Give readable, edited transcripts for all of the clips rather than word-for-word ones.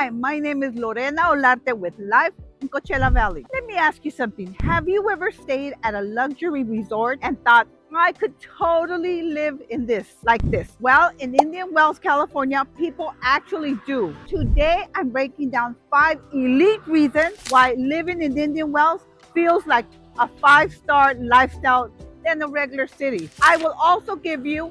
Hi, my name is Lorena Olarte with Life in Coachella Valley. Let me ask you something. Have you ever stayed at a luxury resort and thought, I could totally live in this, like this? Well, in Indian Wells, California, people actually do. Today, I'm breaking down 5 elite reasons why living in Indian Wells feels like a 5-star lifestyle than a regular city. I will also give you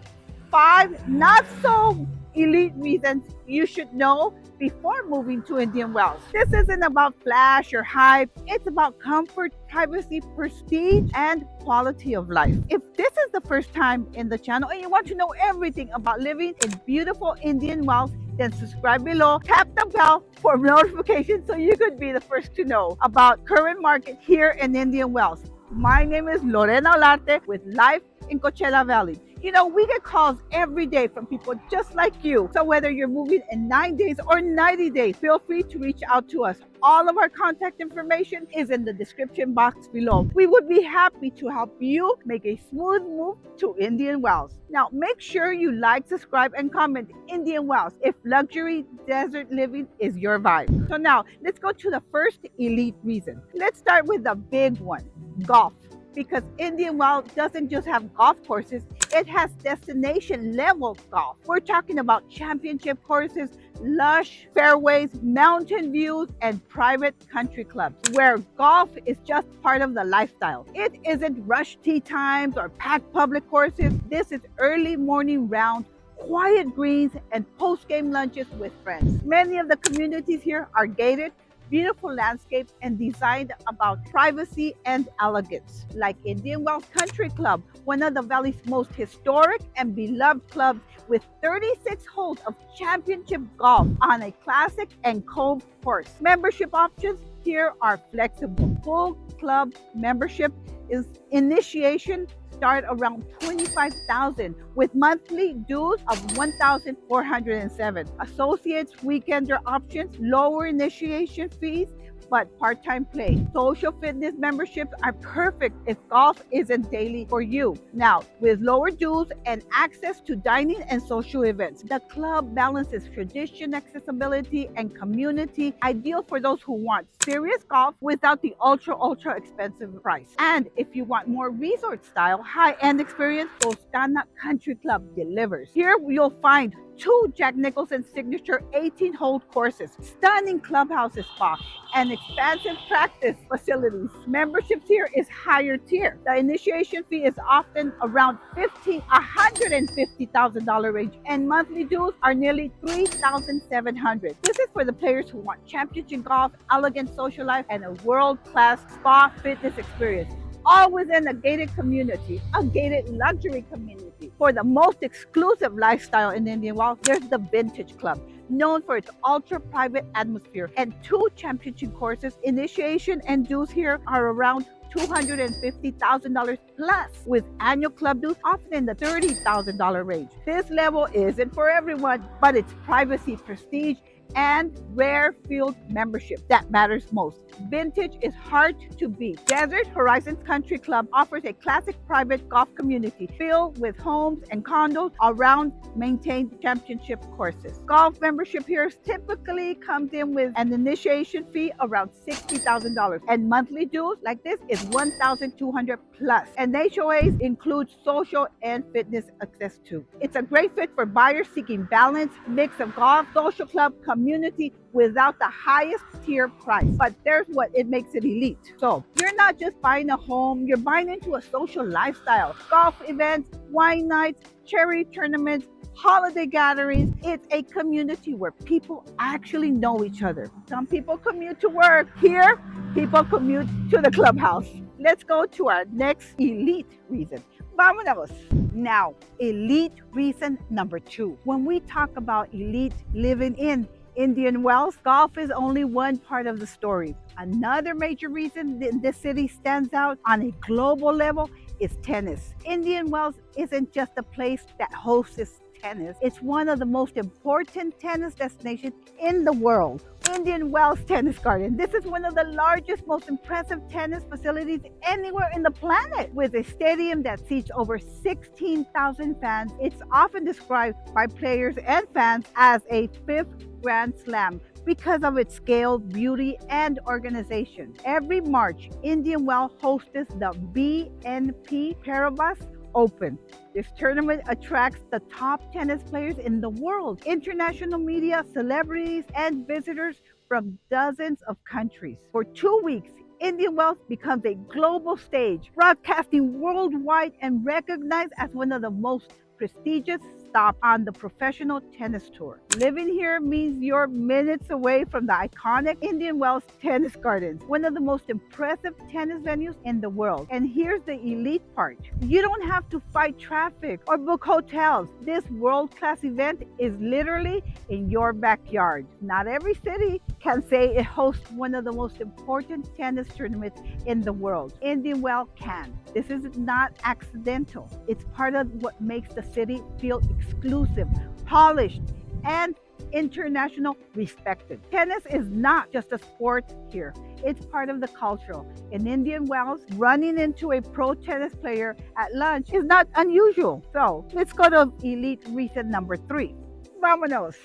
5 not so elite reasons you should know before moving to Indian Wells. This isn't about flash or hype. It's about comfort, privacy, prestige, and quality of life. If this is the first time in the channel and you want to know everything about living in beautiful Indian Wells, then subscribe below, tap the bell for notifications so you could be the first to know about current market here in Indian Wells. My name is Lorena Olarte with Life in Coachella Valley. You know, we get calls every day from people just like you. So whether you're moving in 9 days or 90 days, feel free to reach out to us. All of our contact information is in the description box below. We would be happy to help you make a smooth move to Indian Wells. Now, make sure you like, subscribe, and comment Indian Wells if luxury desert living is your vibe. So now, let's go to the first elite reason. Let's start with the big one, golf. Because Indian Wells doesn't just have golf courses, it has destination level golf. We're talking about championship courses, lush fairways, mountain views, and private country clubs where golf is just part of the lifestyle. It isn't rush tee times or packed public courses. This is early morning rounds, quiet greens, and post-game lunches with friends. Many of the communities here are gated, beautiful landscape, and designed about privacy and elegance. Like Indian Wells Country Club, one of the valley's most historic and beloved clubs with 36 holes of championship golf on a classic and cove course. Membership options here are flexible. Full club membership is initiation start around $25,000 with monthly dues of $1,407. Associates weekender options, lower initiation fees, but part-time play. Social fitness memberships are perfect if golf isn't daily for you. Now, with lower dues and access to dining and social events, the club balances tradition, accessibility, and community, ideal for those who want serious golf without the ultra expensive price. And if you want more resort style, high-end experience, Toscana Country Club delivers. Here you'll find 2 Jack Nicholson signature 18-hole courses, stunning clubhouses, spa, and expansive practice facilities. Memberships here is higher tier. The initiation fee is often around $150,000 range, and monthly dues are nearly $3,700. This is for the players who want championship golf, elegant social life, and a world-class spa fitness experience, all within a gated community, a gated luxury community. For the most exclusive lifestyle in Indian Wells, there's the Vintage Club, known for its ultra-private atmosphere and 2 championship courses. Initiation and dues here are around $250,000 plus, with annual club dues often in the $30,000 range. This level isn't for everyone, but it's privacy, prestige, and rare field membership that matters most. Vintage is hard to beat. Desert Horizons Country Club offers a classic private golf community filled with homes and condos around maintained championship courses. Golf membership here typically comes in with an initiation fee around $60,000, and monthly dues like this is $1,200 plus. And HOAs include social and fitness access too. It's a great fit for buyers seeking balance, mix of golf, social club, community without the highest tier price. But there's what it makes it elite. So you're not just buying a home, you're buying into a social lifestyle. Golf events, wine nights, charity tournaments, holiday gatherings. It's a community where people actually know each other. Some people commute to work. Here, people commute to the clubhouse. Let's go to our next elite reason. Vámonos. Now, elite reason number 2. When we talk about elite living in Indian Wells, golf is only one part of the story. Another major reason this city stands out on a global level is tennis. Indian Wells isn't just a place that hosts tennis. It's one of the most important tennis destinations in the world. Indian Wells Tennis Garden. This is one of the largest, most impressive tennis facilities anywhere in the planet. With a stadium that seats over 16,000 fans, it's often described by players and fans as a 5th Grand Slam, because of its scale, beauty, and organization. Every March, Indian Wells hosts the BNP Paribas Open. This tournament attracts the top tennis players in the world, international media, celebrities, and visitors from dozens of countries. For 2 weeks, Indian Wells becomes a global stage, broadcasting worldwide and recognized as one of the most prestigious stops on the professional tennis tour. Living here means you're minutes away from the iconic Indian Wells Tennis Gardens, one of the most impressive tennis venues in the world. And here's the elite part. You don't have to fight traffic or book hotels. This world-class event is literally in your backyard. Not every city can say it hosts one of the most important tennis tournaments in the world. Indian Wells can. This is not accidental. It's part of what makes the city feel exclusive, polished, and international respected. Tennis is not just a sport here. It's part of the culture. In Indian Wells, running into a pro tennis player at lunch is not unusual. So let's go to elite reason number 3. Vámonos.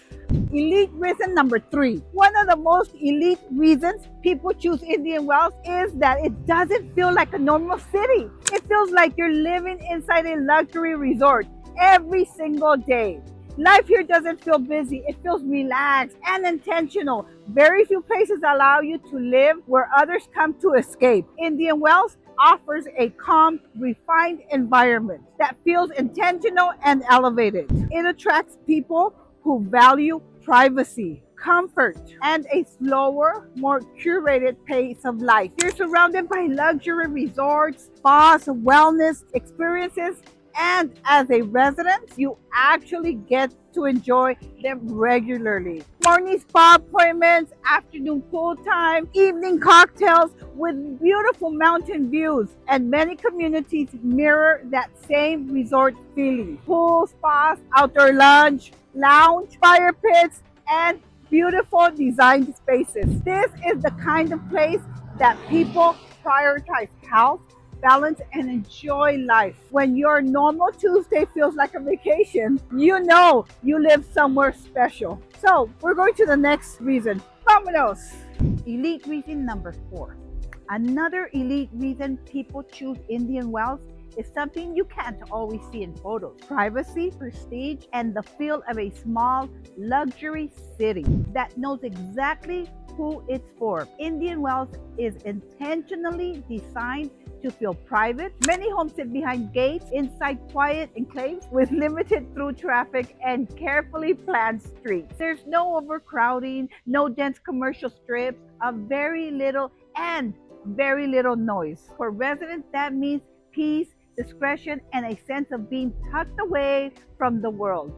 Elite reason number 3. One of the most elite reasons people choose Indian Wells is that it doesn't feel like a normal city. It feels like you're living inside a luxury resort every single day. Life here doesn't feel busy. It feels relaxed and intentional. Very few places allow you to live where others come to escape. Indian Wells offers a calm, refined environment that feels intentional and elevated. It attracts people who value privacy, comfort, and a slower, more curated pace of life. You're surrounded by luxury resorts, spas, wellness experiences, and as a resident, you actually get to enjoy them regularly. Morning spa appointments, afternoon pool time, evening cocktails with beautiful mountain views, and many communities mirror that same resort feeling. Pool, spas, outdoor lunch, lounge, fire pits, and beautiful designed spaces. This is the kind of place that people prioritize health, balance, and enjoy life. When your normal Tuesday feels like a vacation, you know you live somewhere special. So we're going to the next reason. Vámonos! Elite reason number 4. Another elite reason people choose Indian Wells is something you can't always see in photos. Privacy, prestige, and the feel of a small luxury city that knows exactly who it's for. Indian Wells is intentionally designed to feel private. Many homes sit behind gates inside quiet enclaves with limited through traffic and carefully planned streets. There's no overcrowding, no dense commercial strips, very little noise. For residents, that means peace, discretion, and a sense of being tucked away from the world.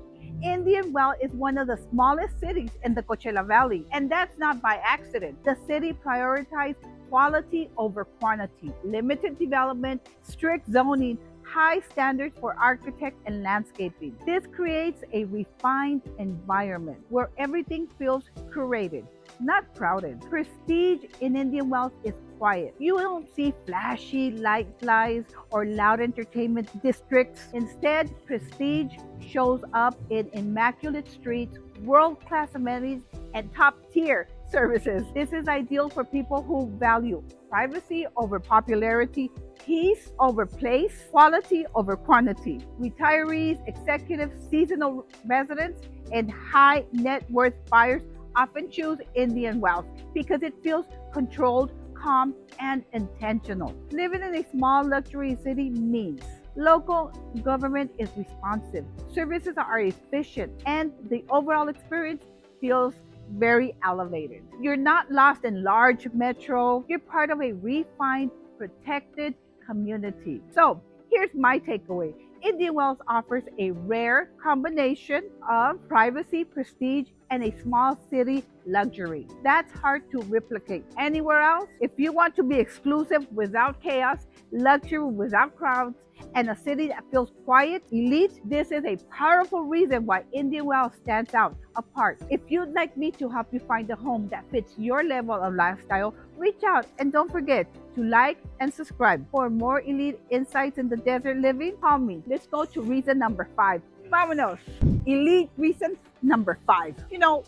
Indian Wells is one of the smallest cities in the Coachella Valley, and that's not by accident. The city prioritized quality over quantity, limited development, strict zoning, high standards for architect and landscaping. This creates a refined environment where everything feels curated, not crowded. Prestige in Indian Wells is quiet. You don't see flashy light flies or loud entertainment districts. Instead, prestige shows up in immaculate streets, world-class amenities, and top-tier services. This is ideal for people who value privacy over popularity, peace over place, quality over quantity. Retirees, executives, seasonal residents, and high net worth buyers often choose Indian Wells because it feels controlled, calm, and intentional. Living in a small luxury city means local government is responsive, services are efficient, and the overall experience feels very elevated. You're not lost in large metro, you're part of a refined, protected community. So here's my takeaway. Indian Wells offers a rare combination of privacy, prestige, and a small city luxury. That's hard to replicate anywhere else. If you want to be exclusive without chaos, luxury without crowds, and a city that feels quiet, elite, this is a powerful reason why Indian Wells stands out apart. If you'd like me to help you find a home that fits your level of lifestyle, reach out and don't forget to like and subscribe. For more elite insights in the desert living, call me. Let's go to reason number 5. Vámonos! Elite reason Number 5.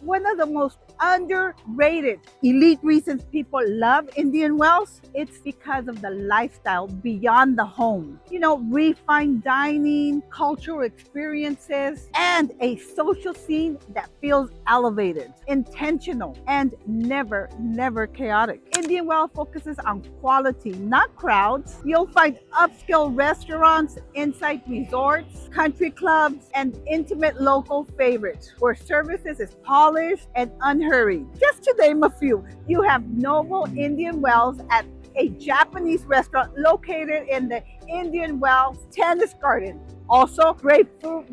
One of the most underrated elite reasons people love Indian Wells, it's because of the lifestyle beyond the home. Refined dining, cultural experiences, and a social scene that feels elevated, intentional, and never chaotic. Indian Wells focuses on quality, not crowds. You'll find upscale restaurants, inside resorts, country clubs, and intimate local favorites where services is polished and unhurried. Just to name a few, you have Noble Indian Wells at a Japanese restaurant located in the Indian Wells Tennis Garden. Also, Grapefruit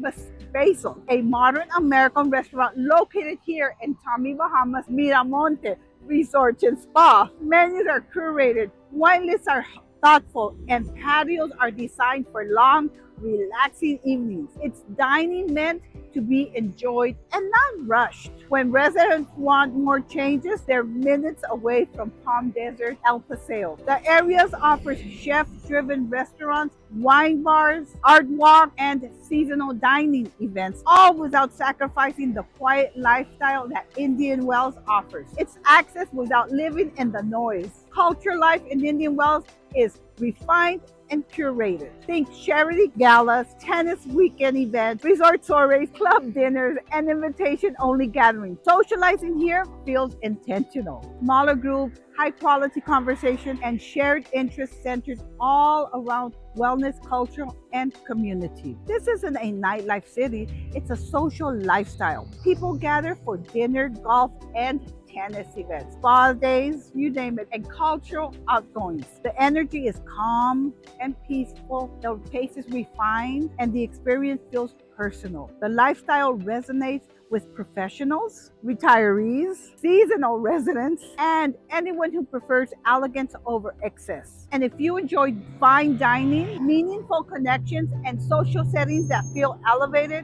Basil, a modern American restaurant located here in Tommy Bahamas Miramonte Resort and Spa. Menus are curated, wine lists are thoughtful, and patios are designed for long, relaxing evenings. It's dining meant to be enjoyed and not rushed. When residents want more changes, they're minutes away from Palm Desert, El Paseo. The area offers chef-driven restaurants, wine bars, art walk, and seasonal dining events, all without sacrificing the quiet lifestyle that Indian Wells offers. It's access without living in the noise. Culture life in Indian Wells is refined and curated. Think charity galas, tennis weekend events, resort soirees, club dinners, and invitation-only gatherings. Socializing here feels intentional. Smaller groups, high-quality conversation, and shared interests centered all around wellness, culture, and community. This isn't a nightlife city, it's a social lifestyle. People gather for dinner, golf, and tennis events, spa days, you name it, and cultural outgoings. The energy is calm and peaceful, the pace is refined, and the experience feels personal. The lifestyle resonates with professionals, retirees, seasonal residents, and anyone who prefers elegance over excess. And if you enjoy fine dining, meaningful connections, and social settings that feel elevated,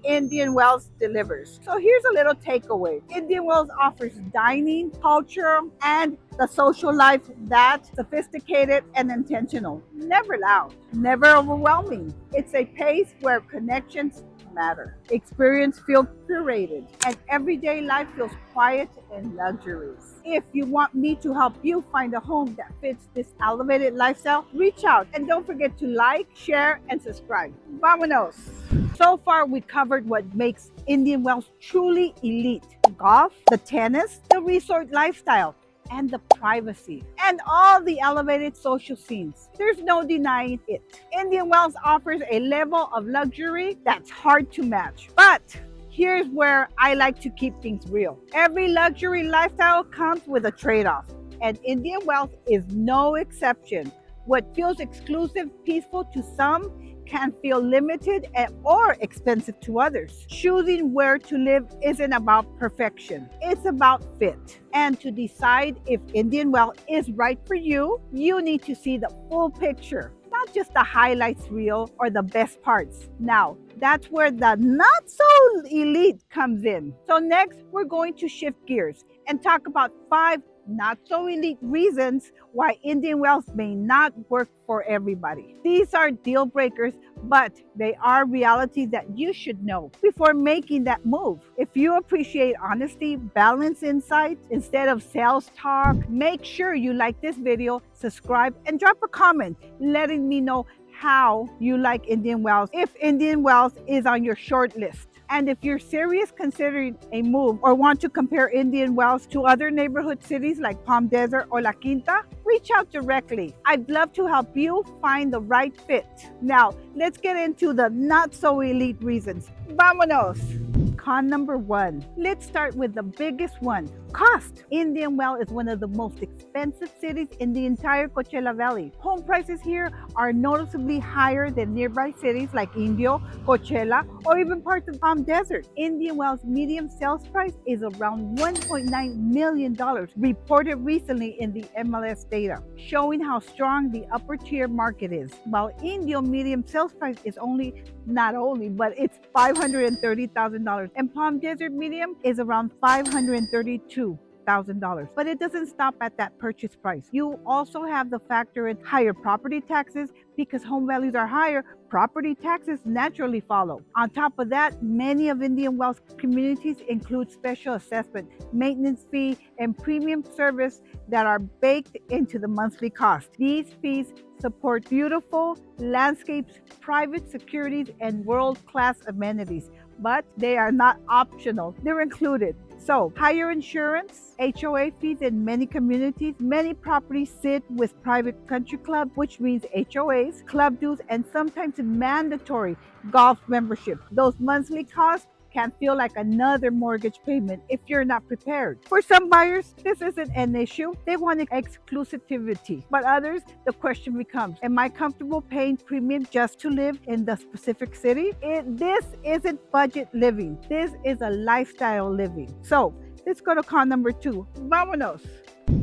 Indian Wells delivers. So here's a little takeaway. Indian Wells offers dining, culture, and the social life that's sophisticated and intentional. Never loud, never overwhelming. It's a pace where connections matter. Experience feels curated, and everyday life feels quiet and luxurious. If you want me to help you find a home that fits this elevated lifestyle, reach out and don't forget to like, share, and subscribe. Vámonos! So far, we covered what makes Indian Wells truly elite: the golf, the tennis, the resort lifestyle, and the privacy, and all the elevated social scenes. There's no denying it. Indian Wells offers a level of luxury that's hard to match. But here's where I like to keep things real. Every luxury lifestyle comes with a trade-off, and Indian Wells is no exception. What feels exclusive, peaceful to some, can feel limited or expensive to others. Choosing where to live isn't about perfection, it's about fit. And to decide if Indian Wells is right for you, you need to see the full picture, not just the highlights reel or the best parts. Now, that's where the not so elite comes in. So next, we're going to shift gears and talk about 5 not so elite reasons why Indian Wells may not work for everybody. These are deal breakers, but they are realities that you should know before making that move. If you appreciate honesty, balanced insight instead of sales talk, make sure you like this video, subscribe, and drop a comment letting me know how you like Indian Wells, if Indian Wells is on your short list. And if you're serious considering a move or want to compare Indian Wells to other neighborhood cities like Palm Desert or La Quinta, reach out directly. I'd love to help you find the right fit. Now, let's get into the not so elite reasons. Vámonos! Con number 1. Let's start with the biggest one: cost. Indian Wells is one of the most expensive cities in the entire Coachella Valley. Home prices here are noticeably higher than nearby cities like Indio, Coachella, or even parts of Palm Desert. Indian Wells' median sales price is around $1.9 million, reported recently in the MLS data, showing how strong the upper tier market is. While Indio median sales price is but it's $530,000, and Palm Desert medium is around $532,000. $100,000. But it doesn't stop at that purchase price. You also have the factor in higher property taxes because home values are higher. Property taxes naturally follow. On top of that, many of Indian Wells communities include special assessment, maintenance fee, and premium service that are baked into the monthly cost. These fees support beautiful landscapes, private securities, and world-class amenities, but they are not optional. They're included. So, higher insurance, HOA fees in many communities. Many properties sit with private country club, which means HOAs, club dues, and sometimes mandatory golf membership. Those monthly costs can feel like another mortgage payment if you're not prepared. For some buyers, this isn't an issue. They want exclusivity. But others, the question becomes, am I comfortable paying premium just to live in the specific city? This isn't budget living. This is a lifestyle living. So let's go to con number 2. Vámonos.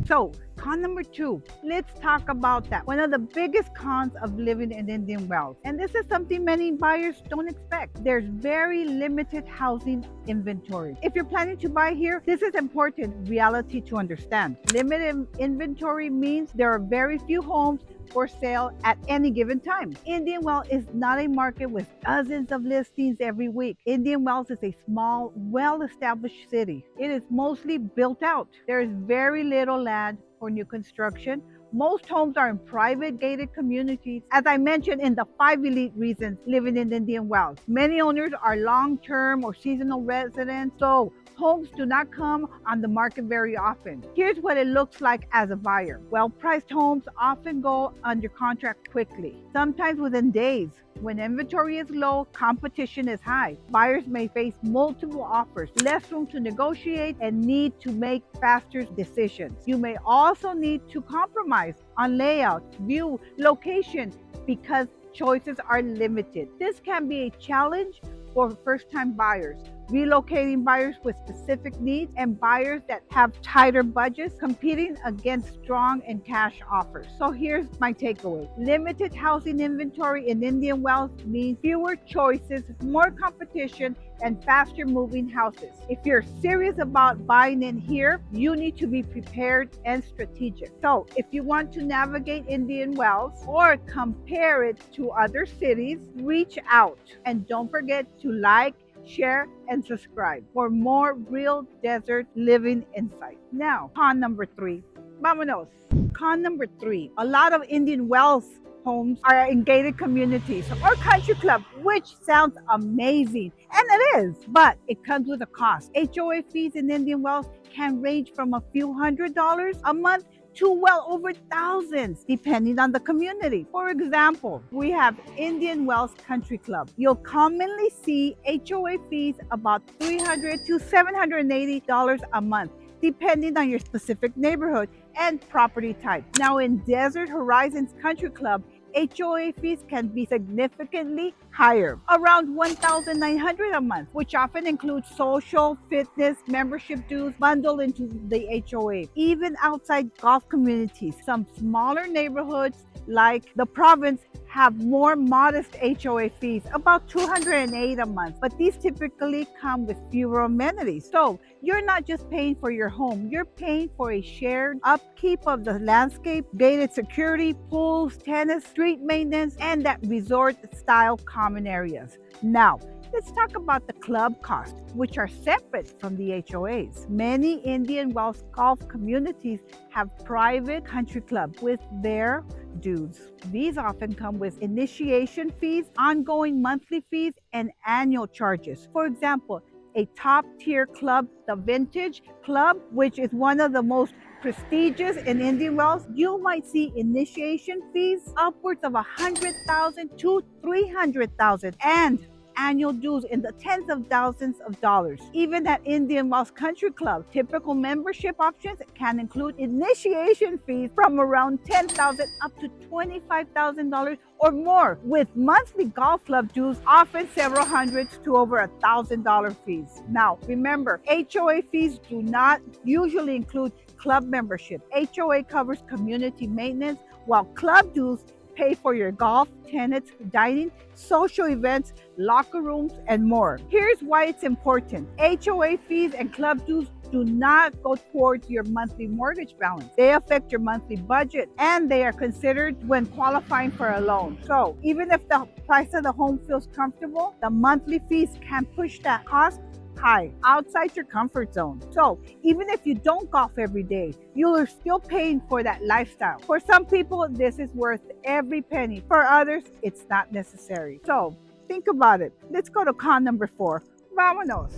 So, con number 2, let's talk about that. One of the biggest cons of living in Indian Wells, and this is something many buyers don't expect. There's very limited housing inventory. If you're planning to buy here, this is important reality to understand. Limited inventory means there are very few homes for sale at any given time. Indian Wells is not a market with dozens of listings every week. Indian Wells is a small, well-established city. It is mostly built out. There is very little land for new construction. Most homes are in private gated communities. As I mentioned in the 5 elite reasons living in Indian Wells, many owners are long-term or seasonal residents, so homes do not come on the market very often. Here's what it looks like as a buyer. Well-priced homes often go under contract quickly, sometimes within days. When inventory is low, competition is high. Buyers may face multiple offers, less room to negotiate, and need to make faster decisions. You may also need to compromise on layout, view, location, because choices are limited. This can be a challenge for first-time buyers, relocating buyers with specific needs, and buyers that have tighter budgets competing against strong and cash offers. So here's my takeaway. Limited housing inventory in Indian Wells means fewer choices, more competition, and faster moving houses. If you're serious about buying in here, you need to be prepared and strategic. So if you want to navigate Indian Wells or compare it to other cities, reach out. And don't forget to like, share, and subscribe for more real desert living insight. Now, con number 3. Vámonos. Con number 3. A lot of Indian Wells homes are in gated communities or country club, which sounds amazing. And it is, but it comes with a cost. HOA fees in Indian Wells can range from a few $100s a month to well over thousands, depending on the community. For example, we have Indian Wells Country Club. You'll commonly see HOA fees about $300 to $780 a month, depending on your specific neighborhood and property type. Now in Desert Horizons Country Club, HOA fees can be significantly higher, around $1,900 a month, which often includes social, fitness, membership dues bundled into the HOA. Even outside golf communities, some smaller neighborhoods like the Province have more modest HOA fees, about $208 a month, but these typically come with fewer amenities. So you're not just paying for your home, you're paying for a shared upkeep of the landscape, gated security, pools, tennis, street maintenance, and that resort-style common areas. Now, let's talk about the club costs, which are separate from the HOAs. Many Indian Wells golf communities have private country clubs with their dues. These often come with initiation fees, ongoing monthly fees, and annual charges. For example, a top-tier club, the Vintage Club, which is one of the most prestigious in Indian Wells, you might see initiation fees upwards of $100,000 to $300,000 and annual dues in the tens of thousands of dollars. Even at Indian Wells Country Club, typical membership options can include initiation fees from around $10,000 up to $25,000 or more, with monthly golf club dues often several hundreds to over $1,000 fees. Now, remember, HOA fees do not usually include club membership. HOA covers community maintenance, while club dues pay for your golf, tennis, dining, social events, locker rooms, and more. Here's why it's important. HOA fees and club dues do not go towards your monthly mortgage balance. They affect your monthly budget and they are considered when qualifying for a loan. So even if the price of the home feels comfortable, the monthly fees can push that cost high, outside your comfort zone. So even if you don't golf every day, you are still paying for that lifestyle. For some people, this is worth every penny. For others, it's not necessary. So think about it. Let's go to con number 4. Vámonos.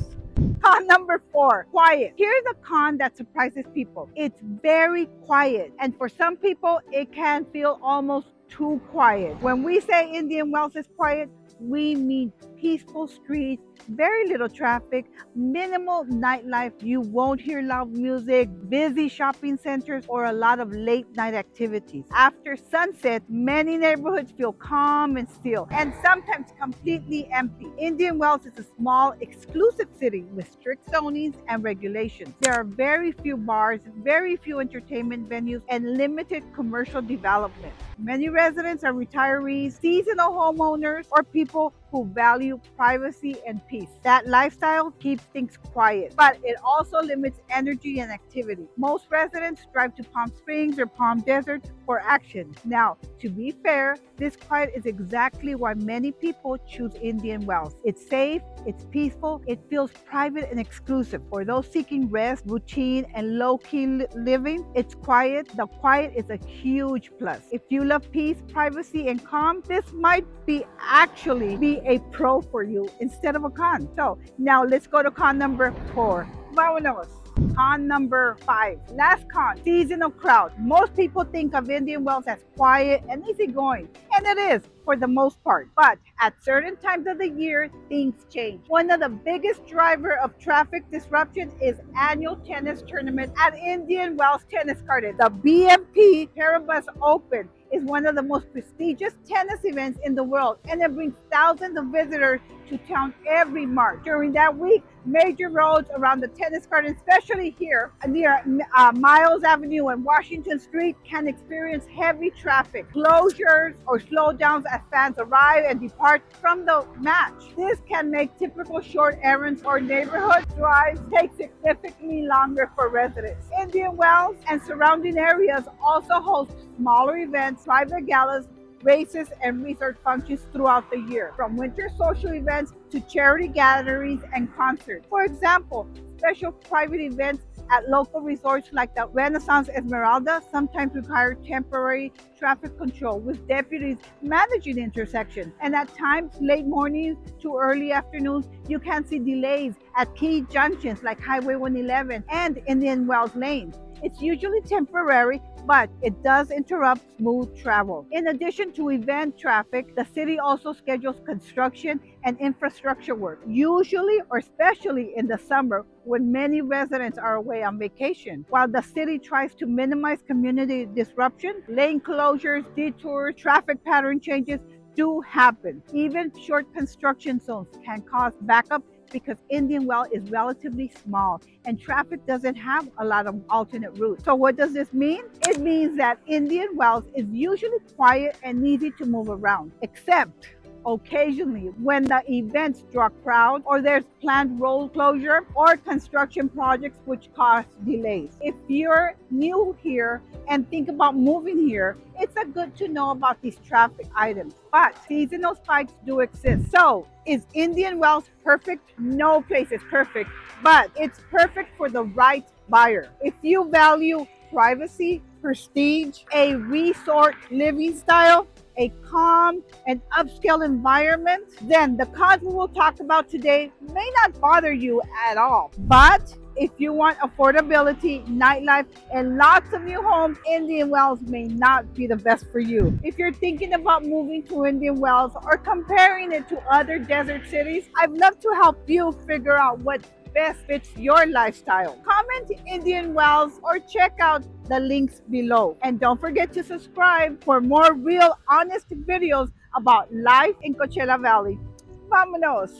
Con number 4, quiet. Here's a con that surprises people. It's very quiet. And for some people, it can feel almost too quiet. When we say Indian Wells is quiet, we mean peaceful streets, very little traffic, minimal nightlife. You won't hear loud music, busy shopping centers, or a lot of late night activities. After sunset, many neighborhoods feel calm and still, and sometimes completely empty. Indian Wells is a small, exclusive city with strict zonings and regulations. There are very few bars, very few entertainment venues, and limited commercial development. Many residents are retirees, seasonal homeowners, or people who value privacy and peace. That lifestyle keeps things quiet, but it also limits energy and activity. Most residents drive to Palm Springs or Palm Desert for action. Now, to be fair, this quiet is exactly why many people choose Indian Wells. It's safe, it's peaceful, it feels private and exclusive. For those seeking rest, routine, and low-key living, it's quiet. The quiet is a huge plus. If you love peace, privacy, and calm, this might actually be a pro for you instead of a con. So now let's go to con number 4. Vámonos. Con number 5. Last con, seasonal crowd. Most people think of Indian Wells as quiet and easygoing, and it is for the most part. But at certain times of the year, things change. One of the biggest driver of traffic disruption is annual tennis tournament at Indian Wells Tennis Garden. The BMP Paribas Open is one of the most prestigious tennis events in the world, and it brings thousands of visitors to town every March. During that week, major roads around the tennis garden, especially here near Miles Avenue and Washington Street, can experience heavy traffic, closures, or slowdowns as fans arrive and depart from the match. This can make typical short errands or neighborhood drives take significantly longer for residents. Indian Wells and surrounding areas also host smaller events, private galas, races, and research functions throughout the year, from winter social events to charity gatherings and concerts. For example, special private events at local resorts like the Renaissance Esmeralda sometimes require temporary traffic control with deputies managing intersections. And at times, late mornings to early afternoons, you can see delays at key junctions like Highway 111 and Indian Wells Lane. It's usually temporary, but it does interrupt smooth travel. In addition to event traffic, the city also schedules construction and infrastructure work, usually or especially in the summer when many residents are away on vacation. While the city tries to minimize community disruption, lane closures, detours, traffic pattern changes do happen. Even short construction zones can cause backup because Indian Well is relatively small and traffic doesn't have a lot of alternate routes. So what does this mean? It means that Indian Wells is usually quiet and easy to move around, except occasionally when the events draw crowds or there's planned road closure or construction projects which cause delays. If you're new here and think about moving here, it's a good to know about these traffic items. But seasonal spikes do exist. So is Indian Wells perfect? No place is perfect, but it's perfect for the right buyer. If you value privacy, prestige, a resort living style, a calm and upscale environment, then the cons we will talk about today may not bother you at all. But if you want affordability, nightlife, and lots of new homes, Indian Wells may not be the best for you. If you're thinking about moving to Indian Wells or comparing it to other desert cities, I'd love to help you figure out what best fits your lifestyle. Comment Indian Wells or check out the links below. And don't forget to subscribe for more real, honest videos about life in Coachella Valley. Vámonos!